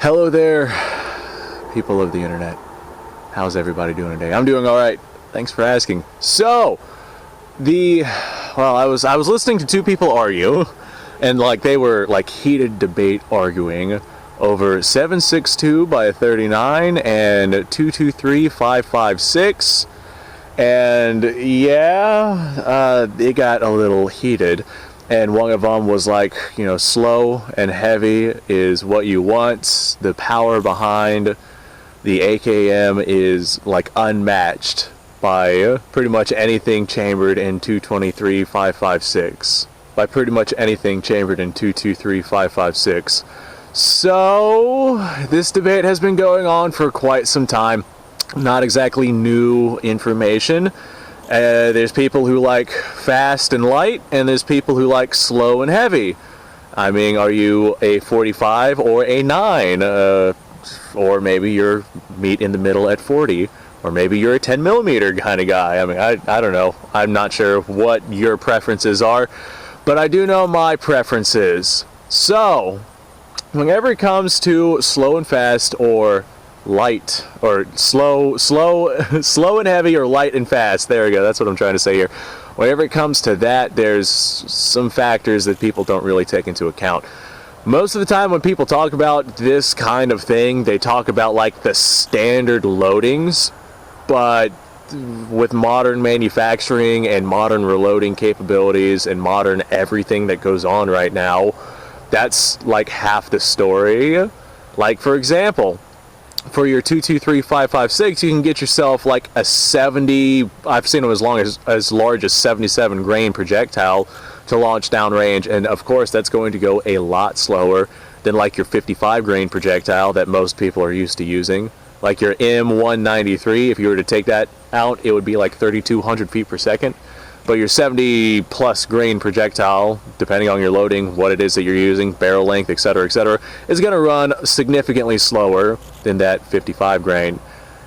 Hello there, people of the internet. How's everybody doing today? I'm doing all right. Thanks for asking. So, I was listening to two people argue, and they were heated debate arguing over 762 by 39 and 223556. And yeah, it got a little heated. And one of them was slow and heavy is what you want. The power behind the AKM is unmatched by pretty much anything chambered in 223.556. By pretty much anything chambered in 223.556. So, this debate has been going on for quite some time. Not exactly new information. There's people who like fast and light, and there's people who like slow and heavy. I mean, are you a 45 or a 9? Or maybe you're meet in the middle at 40. Or maybe you're a 10 millimeter kind of guy. I mean, I don't know. I'm not sure what your preferences are, but I do know my preferences. So, whenever it comes to slow and fast or light or slow and heavy or light and fast, there we go, that's what I'm trying to say here. Whenever it comes to that, there's some factors that people don't really take into account. Most of the time when people talk about this kind of thing, they talk about the standard loadings, but with modern manufacturing and modern reloading capabilities and modern everything that goes on right now, that's half the story. For example, for your 223.556, you can get yourself a 70, I've seen them as large as 77 grain projectile to launch downrange, and of course that's going to go a lot slower than your 55 grain projectile that most people are used to using. Your M193, if you were to take that out, it would be 3,200 feet per second. But your 70 plus grain projectile, depending on your loading, what it is that you're using, barrel length, etc., is going to run significantly slower than that 55 grain.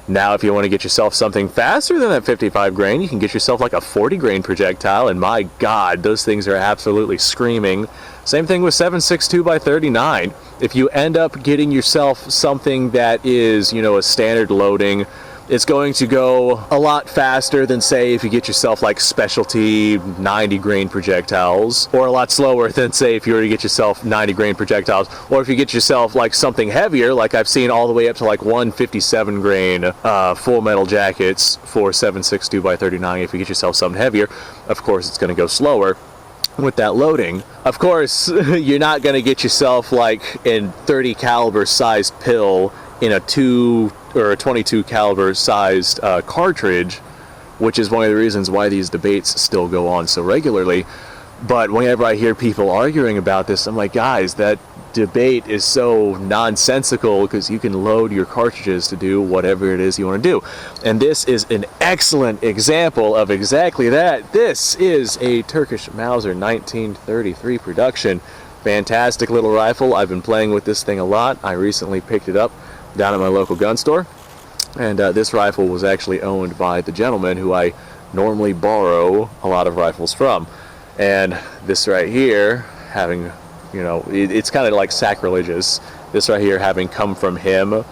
Now, if you want to get yourself something faster than that 55 grain, you can get yourself a 40 grain projectile, and my God, those things are absolutely screaming. Same thing with 762 by 39. If you end up getting yourself something that is, a standard loading, it's going to go a lot faster than, say, if you get yourself specialty 90 grain projectiles, or a lot slower than, say, if you were to get yourself 90 grain projectiles, or if you get yourself something heavier, I've seen all the way up to 157 grain full metal jackets for 762 by 39. If you get yourself something heavier, of course it's going to go slower with that loading. Of course, you're not going to get yourself in 30 caliber sized pill in a 2 or a 22 caliber sized cartridge, which is one of the reasons why these debates still go on so regularly. But whenever I hear people arguing about this, I'm like, guys, that debate is so nonsensical, because you can load your cartridges to do whatever it is you want to do. And this is an excellent example of exactly that. This is a Turkish Mauser 1933 production. Fantastic little rifle. I've been playing with this thing a lot. I recently picked it up down at my local gun store, and this rifle was actually owned by the gentleman who I normally borrow a lot of rifles from. And this right here, having, it's kind of sacrilegious, this right here having come from him,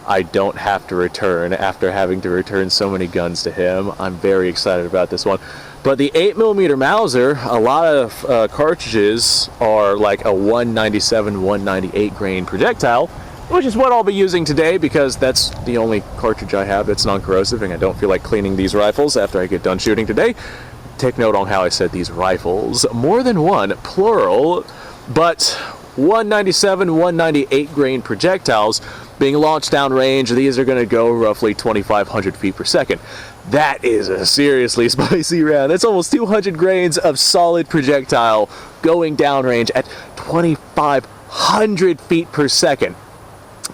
I don't have to return after having to return so many guns to him. I'm very excited about this one. But the 8mm Mauser, a lot of cartridges are a 197, 198 grain projectile, which is what I'll be using today, because that's the only cartridge I have that's non-corrosive, and I don't feel like cleaning these rifles after I get done shooting today. Take note on how I said these rifles. More than one, plural, but 197, 198 grain projectiles being launched downrange. These are going to go roughly 2,500 feet per second. That is a seriously spicy round. That's almost 200 grains of solid projectile going downrange at 2,500 feet per second.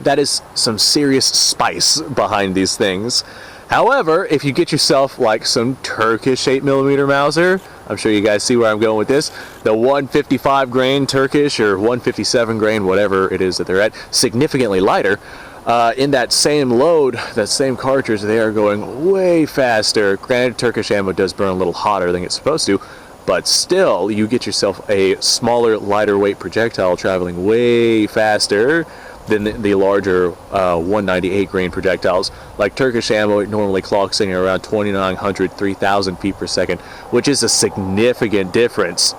That is some serious spice behind these things. However, if you get yourself some Turkish 8mm Mauser, I'm sure you guys see where I'm going with this, the 155 grain Turkish or 157 grain, whatever it is that they're at, significantly lighter, in that same load, that same cartridge, they are going way faster. Granted, Turkish ammo does burn a little hotter than it's supposed to, but still, you get yourself a smaller, lighter weight projectile traveling way faster than the larger 198 grain projectiles. Like Turkish ammo, it normally clocks in around 2,900, 3,000 feet per second, which is a significant difference.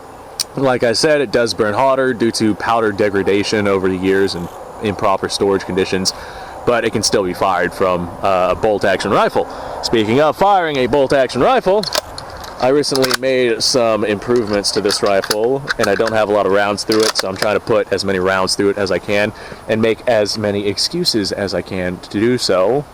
Like I said, it does burn hotter due to powder degradation over the years and improper storage conditions, but it can still be fired from a bolt-action rifle. Speaking of firing a bolt-action rifle, I recently made some improvements to this rifle, and I don't have a lot of rounds through it, so I'm trying to put as many rounds through it as I can and make as many excuses as I can to do so.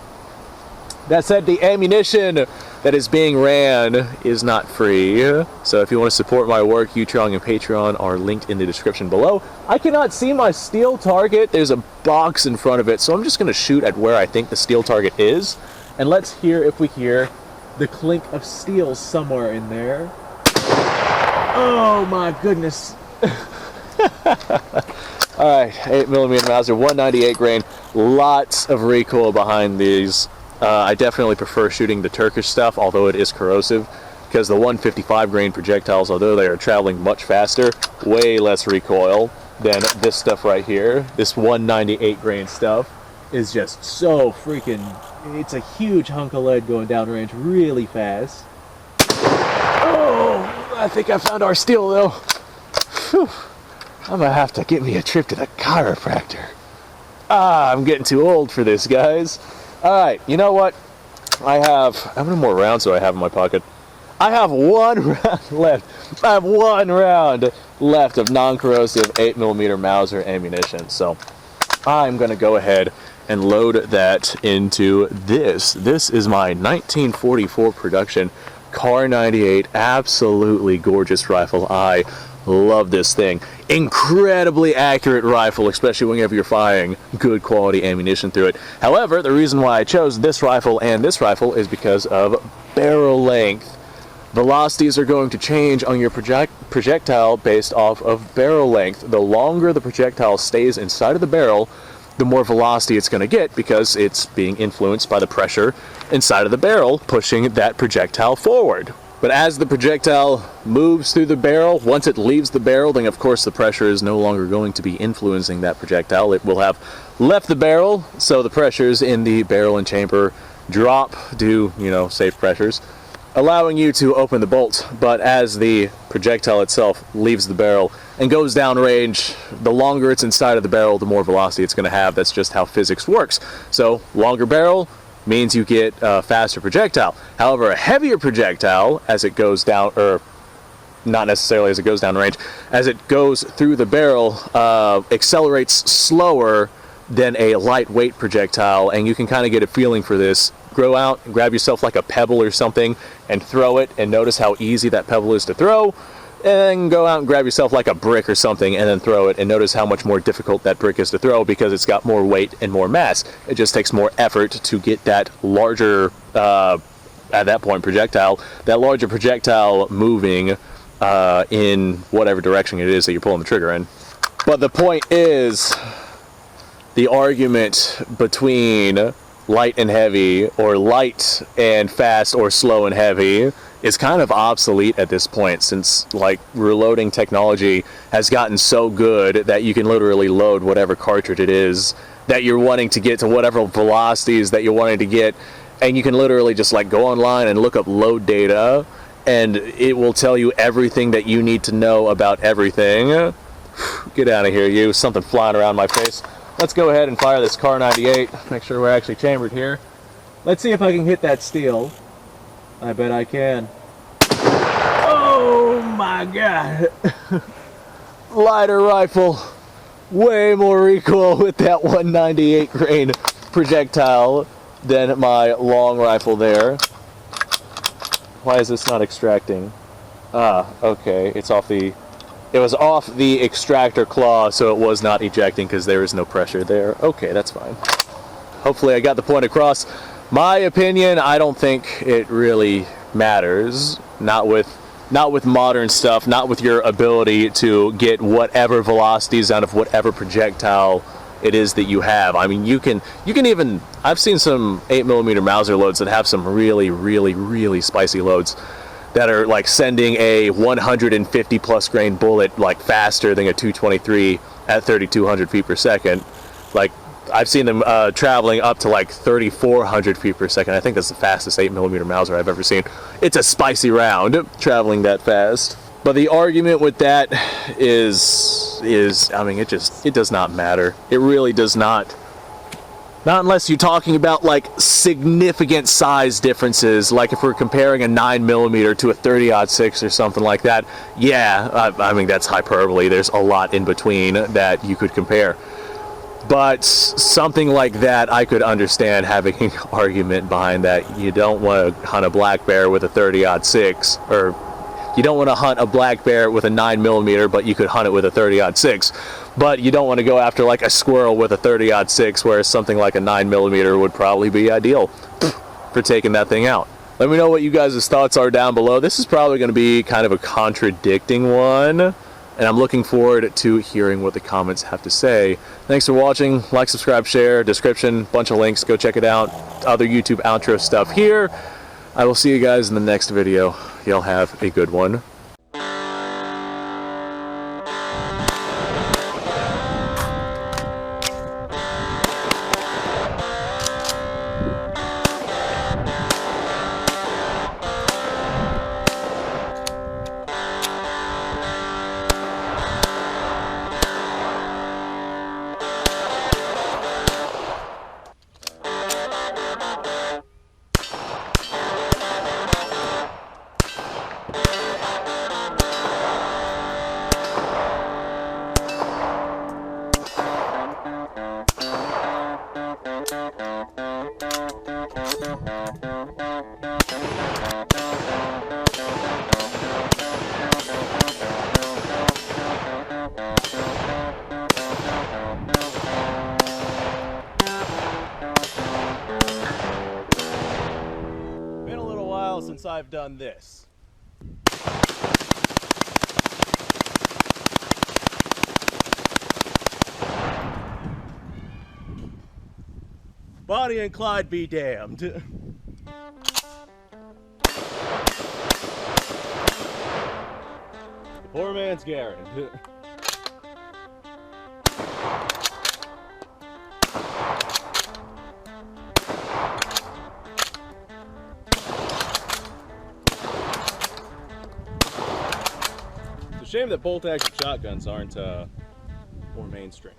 That said, the ammunition that is being ran is not free, so if you want to support my work, Utreon and Patreon are linked in the description below. I cannot see my steel target. There's a box in front of it, so I'm just going to shoot at where I think the steel target is, and let's hear if we hear the clink of steel somewhere in there. Oh my goodness. Alright, 8mm Mauser, 198 grain, lots of recoil behind these. I definitely prefer shooting the Turkish stuff, although it is corrosive, because the 155 grain projectiles, although they are traveling much faster, way less recoil than this stuff right here. This 198 grain stuff is just so freaking, it's a huge hunk of lead going downrange really fast. Oh, I think I found our steel though. Whew. I'm gonna have to get me a trip to the chiropractor. I'm getting too old for this, guys. Alright, you know what? How many more rounds do I have in my pocket? I have one round left. I have one round left of non-corrosive 8mm Mauser ammunition. So I'm going to go ahead and load that into this. This is my 1944 production Kar 98. Absolutely gorgeous rifle. I love this thing. Incredibly accurate rifle, especially whenever you're firing good quality ammunition through it. However, the reason why I chose this rifle and this rifle is because of barrel length. Velocities are going to change on your projectile based off of barrel length. The longer the projectile stays inside of the barrel, the more velocity it's going to get, because it's being influenced by the pressure inside of the barrel pushing that projectile forward. But as the projectile moves through the barrel, once it leaves the barrel, then of course the pressure is no longer going to be influencing that projectile. It will have left the barrel, so the pressures in the barrel and chamber drop due, safe pressures, allowing you to open the bolt. But as the projectile itself leaves the barrel and goes downrange, the longer it's inside of the barrel, the more velocity it's going to have. That's just how physics works. So longer barrel means you get a faster projectile. However, a heavier projectile, as it goes down, or not necessarily as it goes down range, as it goes through the barrel, accelerates slower than a lightweight projectile, and you can kind of get a feeling for this. Go out and grab yourself like a pebble or something and throw it, and notice how easy that pebble is to throw. And then go out and grab yourself like a brick or something and then throw it, and notice how much more difficult that brick is to throw, because it's got more weight and more mass. It just takes more effort to get that larger, at that point, that larger projectile moving in whatever direction it is that you're pulling the trigger in. But the point is, the argument between light and heavy, or light and fast, or slow and heavy, is kind of obsolete at this point, since reloading technology has gotten so good that you can literally load whatever cartridge it is that you're wanting to get to, whatever velocities that you're wanting to get, and you can literally just go online and look up load data, and it will tell you everything that you need to know about everything. Get out of here, you. Something flying around my face. Let's go ahead and fire this Kar 98. Make sure we're actually chambered here. Let's see if I can hit that steel. I bet I can. Oh my god. Lighter rifle. Way more recoil with that 198 grain projectile than my long rifle there. Why is this not extracting? Okay, it's off the... It was off the extractor claw, so it was not ejecting because there is no pressure there. Okay, that's fine. Hopefully I got the point across. My opinion, I don't think it really matters. Not with modern stuff, not with your ability to get whatever velocities out of whatever projectile it is that you have. I mean, you can even, I've seen some 8mm Mauser loads that have some really spicy loads that are sending a 150 plus grain bullet faster than a 223 at 3,200 feet per second. I've seen them traveling up to like 3,400 feet per second. I think that's the fastest 8mm Mauser I've ever seen. It's a spicy round, traveling that fast. But the argument with that is I mean, it does not matter. It really does not. Not unless you're talking about like significant size differences, like if we're comparing a 9mm to a 30-06 or something like that. Yeah, I mean, that's hyperbole. There's a lot in between that you could compare. But something like that, I could understand having an argument behind that. You don't want to hunt a black bear with a 30-06, or you don't want to hunt a black bear with a 9mm, but you could hunt it with a 30-06. But you don't want to go after like a squirrel with a 30-06, whereas something like a 9mm would probably be ideal for taking that thing out. Let me know what you guys' thoughts are down below. This is probably going to be kind of a contradicting one, and I'm looking forward to hearing what the comments have to say. Thanks for watching. Like, subscribe, share, description, bunch of links. Go check it out. Other YouTube outro stuff here. I will see you guys in the next video. Y'all have a good one. Been a little while since I've done this. Bonnie and Clyde be damned. Poor man's Garrett. It's a shame that bolt-action shotguns aren't more mainstream.